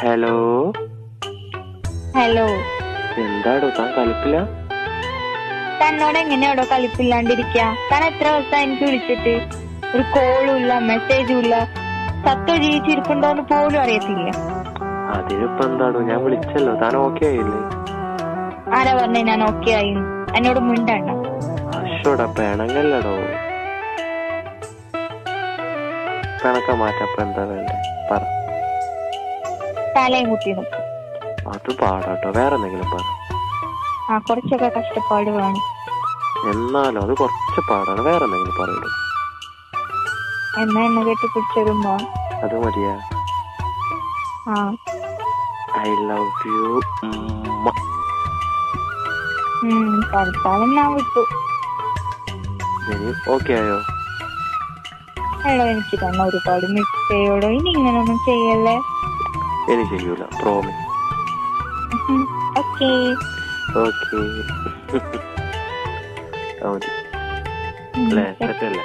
Hello hello, എന്താടോ താൻ കളിപ്പില്ല? തന്നോട് എങ്ങനെയാടോ കളിപ്പില്ലാണ്ടിരിക്ക? താൻ എത്ര ദിവസം എനിക്ക് വിളിച്ചിട്ട് ഒരു കോളും ഇല്ല, മെസ്സേജും ഇല്ല, സത്യം ജീവിച്ചിരിപ്പുണ്ടോന്ന് പോലും അറിയത്തില്ല. അതിനിപ്പോ എന്താടോ, ഞാൻ വിളിച്ചല്ലോ, താൻ ഓക്കെ ആയില്ലേ? ആരാ പറഞ്ഞ ഞാൻ ഓക്കെ ആയി? എന്നോട് മിണ്ടണ്ട. അശോടാ പിണങ്ങല്ലടോ. പിണക്കം മാറ്റപ്പ എന്താ വേണ്ടേ പറ. തലയും കുത്തി നിൽക്കും. അത് പാടാട്ടോ, വേറെ എന്തെങ്കിലും പറ. കുറച്ചൊക്കെ കഷ്ടപ്പാട് വേണം. എന്നാലും അത് കുറച്ച് പാടാണ്, വേറെ എന്തെങ്കിലും പറയൂ. എന്നാ എന്നെ കെട്ടി പിടിച്ചൊരുമ്പോ അത് മതിയാ? I love you. തൽക്കാലം ഞാൻ വിട്ടു. ഇനി ഓക്കെ ആയോ? എടോ, എനിക്ക് തന്നെ ഒരുപാട് മിസ് ചെയ്യോടോ. ഇനി ഇങ്ങനൊന്നും ചെയ്യല്ലേ. ഇനി ചെയ്യൂല, പ്രോമിസ്. ഓക്കേ ഓക്കെ അല്ലേ? തെറ്റല്ലേ?